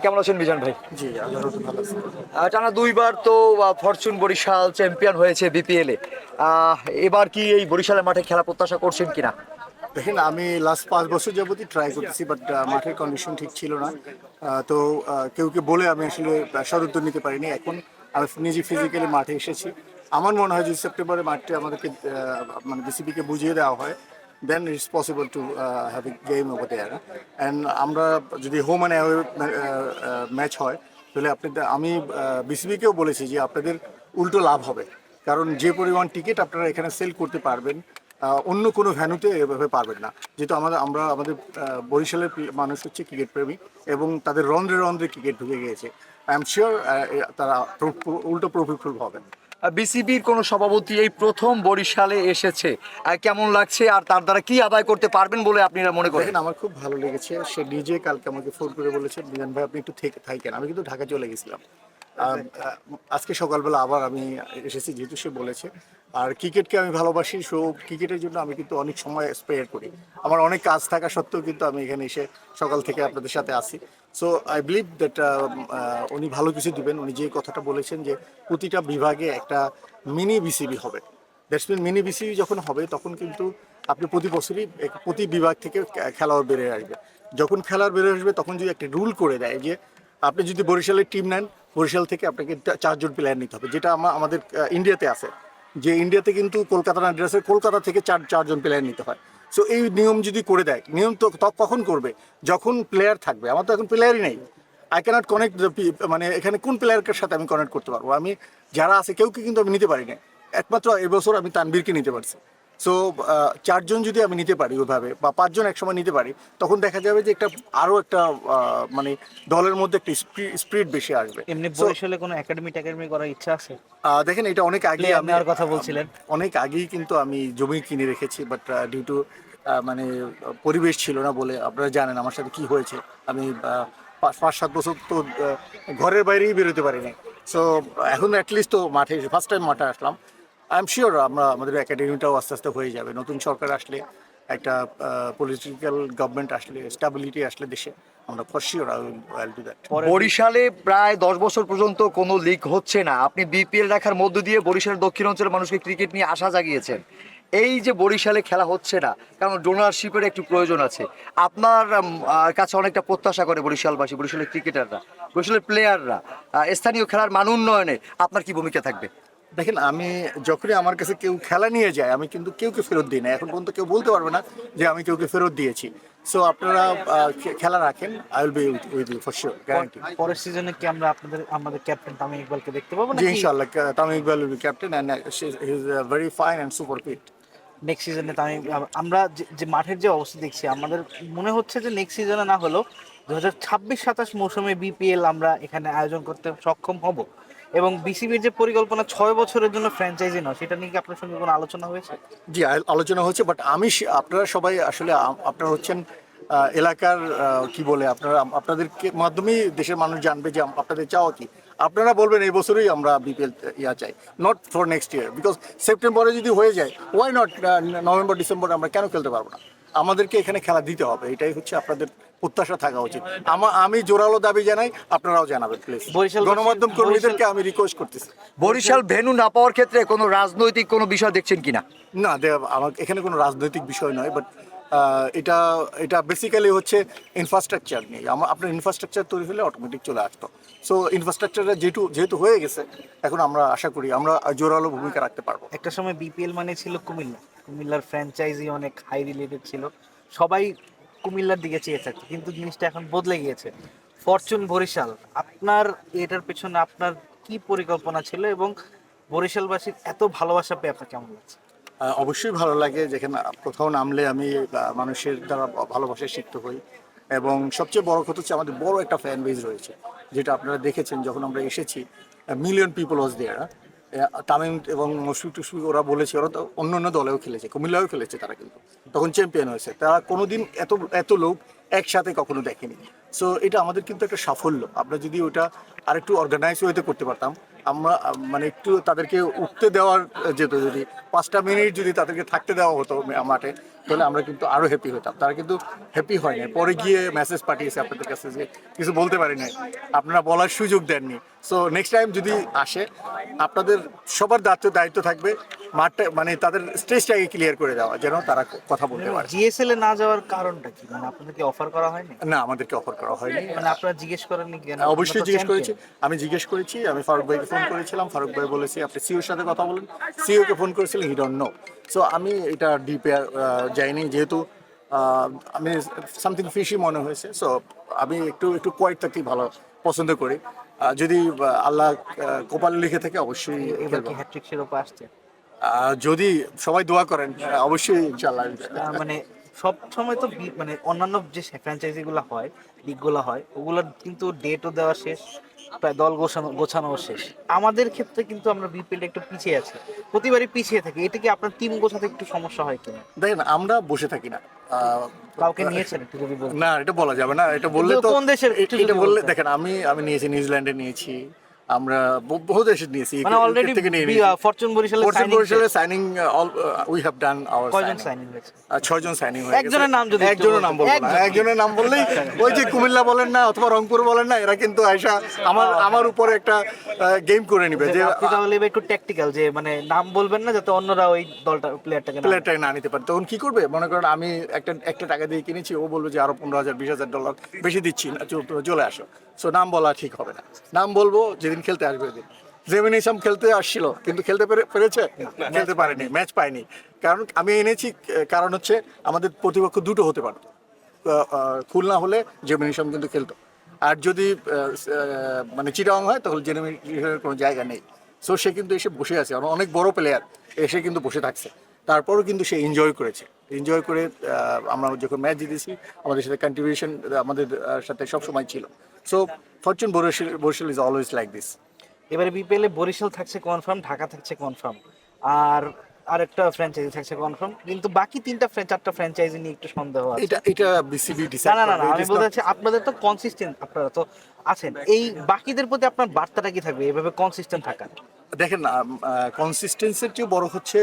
কেমন আছেন মিজান ভাই? জি, আল্লাহর রহমতে ভালো আছি। টানা দুইবার তো ফরচুন বরিশাল চ্যাম্পিয়ন হয়েছে বিপিএল এ। এবার কি এই বরিশালের মাঠে খেলা প্রত্যাশা করছেন কিনা? দেখেন, আমি লাস্ট 5 বছর যাবতই ট্রাই করতেছি, বাট মাঠের কন্ডিশন ঠিক ছিল না। তো কেউকে বলে আমি আসলে সদুত্তর নিতে পারিনি। এখন আমি নিজে ফিজিক্যালি মাঠে এসেছি। আমার মনে হয় যদি সেপ্টেম্বরে মাঠটি আমাদেরকে মানে বিসিবিকে বুঝিয়ে দেওয়া হয়, then it's possible to have a game over there. And আমরা যদি হোম অ্যান্ড অ্যাওয়ে ম্যাচ হয়, তাহলে আমি বিসিবিকেও বলেছি যে আপনাদের উল্টো লাভ হবে। কারণ যে পরিমাণ টিকিট আপনারা এখানে সেল করতে পারবেন, অন্য কোনো ভ্যানুতে এভাবে পারবেন না। যেহেতু আমাদের বরিশালের মানুষ হচ্ছে ক্রিকেট প্রেমী, এবং তাদের রন্ধ্রে রন্ধ্রে ক্রিকেট ঢুকে গিয়েছে। আই এম শিওর তারা উল্টো প্রফিটফুল হবে। বিসিবির কোন সভাপতি এই প্রথম বরিশালে এসেছে, কেমন লাগছে আর তার দ্বারা কি আদায় করতে পারবেন বলে আপনারা মনে করেন? দেখেন, আমার খুব ভালো লেগেছে। সে নিজে কালকে আমাকে ফোন করে বলেছে, মিজান ভাই আপনি একটু থাকেন। আমি কিন্তু ঢাকা চলে গেছিলাম। আজকে সকালবেলা আবার আমি এসেছি, যেহেতু সে বলেছে। আর ক্রিকেটকে আমি ভালোবাসি, সো ক্রিকেটের জন্য আমি কিন্তু অনেক সময় স্পেয়ার করি। আমার অনেক কাজ থাকা সত্ত্বেও কিন্তু আমি এখানে এসে সকাল থেকে আপনাদের সাথে আছি। সো আই বিলিভ দ্যাট উনি ভালো কিছু দিবেন। উনি যে কথাটা বলেছেন যে প্রতিটা বিভাগে একটা মিনি বিসিবি হবে, দ্যাটস মিন মিনি বিসিবি যখন হবে তখন কিন্তু আপনি প্রতি বছরই প্রতি বিভাগ থেকে খেলোয়াড় বেড়ে আসবে। যখন খেলোয়াড় বেড়ে আসবে তখন যদি একটা রুল করে দেয় যে আপনি যদি বরিশালের টিম নেন, বরিশাল থেকে আপনাকে 4জন প্লেয়ার নিতে হবে, যেটা আমাদের ইন্ডিয়াতে আছে। যে ইন্ডিয়াতে কিন্তু কলকাতা নাইট রাইডার্সের কলকাতা থেকে চারজন প্লেয়ার নিতে হয়। সো এই নিয়ম যদি করে দেয়, নিয়ম তো কখন করবে? যখন প্লেয়ার থাকবে। আমার তো এখন প্লেয়ারই নেই। আই ক্যানট কানেক্ট মানে এখানে কোন প্লেয়ারের সাথে আমি কানেক্ট করতে পারবো? আমি যারা আছে কেউকে কিন্তু আমি নিতে পারি না। একমাত্র এবছর আমি তানবীরকে নিতে পারছি। সো 4জন যদি আমি নিতে পারি ওইভাবে, বা 5জন একসময় নিতে পারি, তখন দেখা যাবে যে আরও একটা মানে দলের মধ্যে একটা স্পিরিট বেশি আসবে। এমনি সো বরিশালে কোনো একাডেমি টেকাডেমি করার ইচ্ছা আছে? দেখেন, এটা অনেক আগে প্লেয়ার আমি নেওয়ার কথা বলছিলেন। অনেক আগেই কিন্তু আমি জমি কিনে রেখেছি, বাট ডিউ টু মানে পরিবেশ ছিল না বলে, আপনারা জানেন আমার সাথে কি হয়েছে। আমি 5-7 বছর তো ঘরের বাইরেই বেরোতে পারি নাই। সো এখন অ্যাটলিস্ট তো মাঠে ফার্স্ট টাইম মাঠে আসলাম। আই এম শিওর আমাদের একাডেমিটাও আস্তে আস্তে হয়ে যাবে। নতুন সরকার আসলে, একটা পলিটিক্যাল গভর্নমেন্ট আসলে, স্টেবিলিটি আসলে দেশে, আমরা for sure I will do that. বরিশালে প্রায় 10 বছর পর্যন্ত কোনো লিগ হচ্ছে না, আপনি বিপিএল রাখার মধ্য দিয়ে বরিশালের দক্ষিণ অঞ্চলের মানুষকে ক্রিকেট নিয়ে আশা জাগিয়েছেন। এই যে বরিশালে খেলা হচ্ছে না, কারণ ডোনারশিপের একটু প্রয়োজন আছে। আপনার কাছে অনেকটা প্রত্যাশা করে বরিশালবাসী, বরিশালের ক্রিকেটাররা, বরিশালের প্লেয়াররা। স্থানীয় খেলার মান উন্নয়নে আপনার কি ভূমিকা থাকবে? দেখেন, আমি যখনই আমার কাছে কেউ খেলা নিয়ে যায়, আমি কিন্তু কাউকে ফেরত দিই না। এখন পর্যন্ত কেউ বলতে পারবে না যে আমি কাউকে ফেরত দিয়েছি। সো আপনারা খেলা রাখেন, I will be with you for sure, guarantee. পরের সিজনে কি আমরা আমাদের ক্যাপ্টেন তামিম ইকবালকে দেখতে পাবো জি, নাকি ইনশাআল্লাহ Tamim Iqbal will be captain, and he is very fine and super fit. Next সিজনে তামিম? আমরা যে মাঠের যে অবস্থা দেখছি, আমাদের মনে হচ্ছে যে নেক্সট সিজনে না হলেও 2026-27 মৌসুমে বিপিএল আমরা এখানে আয়োজন করতে সক্ষম হব। এবং বিসিবির যে পরিকল্পনা 6 বছরের জন্য ফ্র্যাঞ্চাইজি নাও, সেটা নিয়ে কি আপনার সঙ্গে কোনো আলোচনা হয়েছে? জি, আলোচনা হচ্ছে, বাট আপনারা সবাই আসলে আপনারা হচ্ছেন এলাকার কি বলে, আপনাদেরকে মাধ্যমেই দেশের মানুষ জানবে যে আপনাদের চাওয়া কি। আপনারা বলবেন এই বছরই আমরা বিপিএল চাই, not for next year. Because সেপ্টেম্বরে যদি হয়ে যায়, ওয়াই নট নভেম্বর ডিসেম্বর আমরা কেন খেলতে পারবো না? আমাদেরকে এখানে খেলা দিতে হবে, এটাই হচ্ছে আপনাদের প্রত্যাশা থাকা উচিত। আমি জোরালো দাবি জানাই, আপনারাও জানাবেন প্লিজ। গণমাধ্যম কর্মীদেরকে আমি রিকোয়েস্ট করতেছি। বরিশাল ভেন্যু না পাওয়ার ক্ষেত্রে কোনো রাজনৈতিক কোনো বিষয় দেখছেন কিনা? না, আমার এখানে কোনো রাজনৈতিক বিষয় নয়, বাট এটা এটা বেসিক্যালি হচ্ছে ইনফ্রাস্ট্রাকচার নিয়ে। আপনার ইনফ্রাস্ট্রাকচার তৈরি হলে অটোমেটিক চলে আসতো। সো ইনফ্রাস্ট্রাকচারটা যেহেতু হয়ে গেছে, এখন আমরা আশা করি আমরা জোরালো ভূমিকা রাখতে পারবো। একটা সময় বিপিএল মানে ছিল কুমিল্লার ফ্র্যাঞ্চাইজি অনেক হাই রিলেটেড ছিল, সবাই কুমিল্লার দিকে চেয়ে থাকতো, কিন্তু জিনিসটা এখন বদলে গিয়েছে। ফরচুন বরিশাল, আপনার এটার পেছনে আপনার কি পরিকল্পনা ছিল, এবং বরিশালবাসীর এত ভালোবাসা পেয়ে আপনার কেমন লাগছে? অবশ্যই ভালো লাগে, যেখানে কোথাও নামলে আমি মানুষের দ্বারা ভালোবাসা শিখতে হই। এবং সবচেয়ে বড় কথা হচ্ছে আমাদের বড় একটা ফ্যান বেজ রয়েছে, যেটা আপনারা দেখেছেন যখন আমরা এসেছি। মিলিয়ন পিপল ওয়াজ দেয়ার। তামিম এবং মশফিক টশফিক ওরা বলেছে, ওরা তো অন্য অন্য দলেও খেলেছে, কুমিল্লাও খেলেছে তারা, কিন্তু তখন চ্যাম্পিয়ন হয়েছে। তারা কোনোদিন এত লোক একসাথে কখনো দেখেনি। সো এটা আমাদের কিন্তু একটা সাফল্য। আমরা যদি ওটা আরেকটু অর্গানাইজ ওয়েতে করতে পারতাম, আমরা মানে একটু তাদেরকে উঠতে দেওয়ার যেত, যদি 5টা মিনিট যদি তাদেরকে থাকতে দেওয়া হতো মাঠে, তাহলে আমরা কিন্তু আরো হ্যাপি হতাম। তারা কিন্তু হ্যাপি হয় না, পরে গিয়ে মেসেজ পাঠিয়েছে আপনাদের কাছে যে কিছু বলতে পারি না, আপনারা বলার সুযোগ দেননি। সো নেক্সট টাইম যদি আসে, আপনাদের সবার দায়িত্ব থাকবে মাঠটা মানে তাদের স্টেজটাকে ক্লিয়ার করে দেওয়া, যেন তারা কথা বলতে পারে। জিএসএল এ না যাওয়ার কারণটা কি, মানে আপনাদেরকে অফার করা হয়নি? না, আমাদেরকে অফার করা হয়নি। মানে আপনারা জিজ্ঞেস করেননি কেন? অবশ্যই আপনারা তো জিজ্ঞেস করেছি, champion। আমি জিজ্ঞেস করেছি, আমি ফারুক ভাইকে ফোন করেছিলাম, ফারুক ভাই বলেছি আপনি সিওর সাথে কথা বলেন, সিওকে ফোন করেছিলেন, হি ডোন্ট নো। সো আমি এটা ডিপে যাইনি, যেহেতু আমি সামথিং ফিশি মনে হয়েছে। সো আমি একটু একটু কোয়াইট থাকতেই ভালো পছন্দ করি। যদি আল্লাহ কপালে লিখে থাকে অবশ্যই এবার খেলবো। কি হ্যাট্রিক শিরোপা আসছে? যদি সবাই দোয়া করেন অবশ্যই ইনশাআল্লাহ। মানে সব সময় তো মানে অন্যান্য যে ফ্র্যাঞ্চাইজি গুলো হয়, লিগ গুলো হয়, ওগুলোর কিন্তু ডেটও দেওয়া শেষ, প্রায় দল গোছানো শেষ। আমাদের ক্ষেত্রে কিন্তু আমরা বিপিএল একটু পিছিয়ে আছি, প্রতিবারই পিছিয়ে থাকি। এটা কি আপনার টিম গোছাতে একটু সমস্যা হয় কিনা? দেখেন, আমরা বসে থাকি না। কাউকে নিয়েছেন একটু যদি বলতেন? না, এটা বলা যাবে না, এটা বললে তো কোন দেশের একটু যদি এটা বললে বলতেন। দেখেন, আমি নিয়েছি, নিউজিল্যান্ডে নিয়েছি, আমরা বহু দেশে নিয়েছি, মানে অলরেডি থেকে নিয়ে নিয়েছি। ফরচুন বরিশালে ফরচুন বরিশালের signing we have done our কয়জন সাইনিং। সাইনিং হয়েছে? 6 জন সাইনিং হয়ে গেছে। একজনের নাম যদি একটু একজনের নাম বলবো না, একজন। একজনের নাম বললেই ওই যে কুমিল্লা বলেন না অথবা রংপুর বলেন না, এরা কিন্তু আয়সা আমার উপরে একটা গেম করে নিবে যে আপনি তাহলে এবার একটু ট্যাকটিক্যাল, যে মানে নাম বলবেন না যাতে অন্যরা ওই দলটা প্লেয়ারটাকে না। প্লেয়ারটাকে না নিতে পারে। তখন কি করবে? মনে করেন আমি একটা টাকা দিয়ে কিনেছি, ও বলবে যে আরো 15,000 $20,000 বেশি দিচ্ছি না, চলে আসো। সো নাম বলা ঠিক হবে না, নাম বলবো যেদিন খেলতে আসবে ওই দিন। জেমিন ইসলাম খেলতে আসছিল কিন্তু খেলতে পেরেছে? খেলতে পারেনি, ম্যাচ পায়নি। কারণ আমি এনেছি, কারণ হচ্ছে আমাদের প্রতিপক্ষ দুটো হতে পারতো। খুলনা হলে জেমিন ইসলাম কিন্তু খেলতো, আর যদি মানে চিটাগাং হয় তাহলে জেমিন ইসলামের কোনো জায়গা নেই। সো সে কিন্তু এসে বসে আছে, অনেক বড় প্লেয়ার এসে কিন্তু বসে থাকছে, তারপরও কিন্তু সে এনজয় করেছে। এনজয় করে আমরা যখন ম্যাচ জিতেছি, আমাদের সাথে কন্ট্রিবিউশন আমাদের সাথে সবসময় ছিল। So fortune Barishal is always like this. এবারে বিপিএল এ বরিশাল থাকছে কনফার্ম, ঢাকা থাকছে কনফার্ম, আর আরেকটা ফ্র্যাঞ্চাইজি থাকছে কনফার্ম, কিন্তু বাকি চারটা ফ্র্যাঞ্চাইজি নিয়ে একটু সন্দেহ আছে। এটা বিসিবি না ডিসাইড না না না, করবে। আমি বলতে চাচ্ছি আপনাদের তো কনসিস্টেন্ট, আপনারা তো আছেন, এই বাকিদের প্রতি আপনার বার্তাটা কি থাকবে এভাবে কনসিস্টেন্ট থাকার? দেখেন, কনসিস্টেন্সির চেয়ে বড় হচ্ছে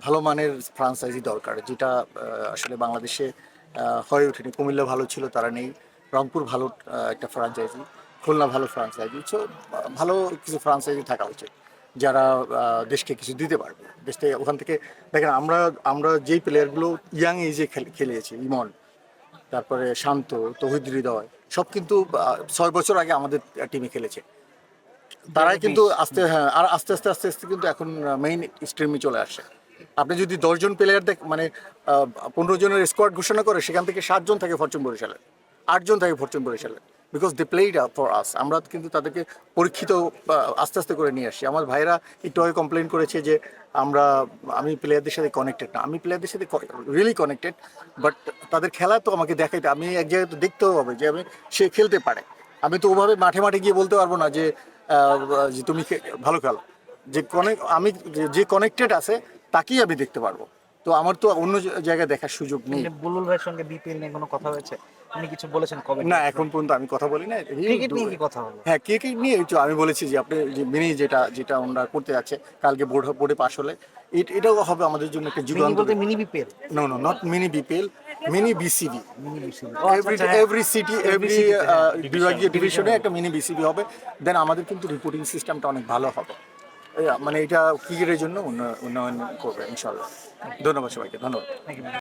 ভালো মানের ফ্রাঞ্চাইজি দরকার, যেটা আসলে বাংলাদেশে হয়ে ওঠেনি। কুমিল্লা ভালো ছিল, তারা নেই। রংপুর ভালো একটা ফ্রাঞ্চাইজি, খুলনা ভালো ফ্রাঞ্চাইজি। সো ভালো কিছু ফ্রাঞ্চাইজি থাকা উচিত, যারা দেশকে কিছু দিতে পারবে। দেশকে ওখান থেকে দেখেন, আমরা যেই প্লেয়ারগুলো ইয়াং এজে খেলিয়েছি, ইমন, তারপরে শান্ত, তৌহিদ হৃদয়, সব কিন্তু 6 বছর আগে আমাদের টিমে খেলেছে। তারাই কিন্তু আস্তে আস্তে কিন্তু এখন মেইন স্ট্রিমে চলে আসে। আপনি যদি 10 জন প্লেয়ার মানে 15 জনের স্কোয়াড ঘোষণা করে, সেখান থেকে 7 জন থাকে ফরচুন বরিশালের, 8 জন থাকে ফরচুন বরিশালের, because they played for us. আমরা কিন্তু তাদেরকে পরীক্ষিত আস্তে আস্তে করে নিয়ে আসি। আমার ভাইরা একটু আগে কমপ্লেন করেছে যে আমি প্লেয়ারদের সাথে কানেক্টেড না। আমি প্লেয়ারদের সাথে রিয়েলি কানেক্টেড, বাট তাদের খেলা তো আমাকে দেখাইতে, আমি এক জায়গায় তো দেখতেও হবে যে সে খেলতে পারে। আমি তো ওভাবে মাঠে গিয়ে বলতে পারবো না যে তুমি ভালো খেলো। আমি যে কানেক্টেড আছে তাকেই আমি দেখতে পারবো। তো আমার তো অন্য জায়গায় দেখার সুযোগ নেই। বুলুল ভাইয়ের সঙ্গে বিপিএল নিয়ে কোনো কথা হয়েছে? উনি কিছু বলেছেন কবে? না, এখন পর্যন্ত আমি কথা বলি না। ক্রিকেট নিয়ে কি কথা হলো? হ্যাঁ, ক্রিকেট নিয়ে একটু আমি বলেছি যে আপনি যে মিনি যেটা আমরা করতে যাচ্ছে, কালকে বোর্ডে পাশ হলে এটাও হবে আমাদের জন্য একটা মিনি যুগান্তর। বলতে mini BPL? No, not mini BPL, mini BCB. Mini BPL every city, every বিভাগীয় ডিভিশনে একটা মিনি বিসিবি হবে। দেন আমাদের কিন্তু রিপোর্টিং সিস্টেমটা অনেক ভালো হবে। মানে এটা ক্রিকেটের জন্য উন্নয়ন করবে ইনশাল্লাহ। ধন্যবাদ সবাইকে, ধন্যবাদ।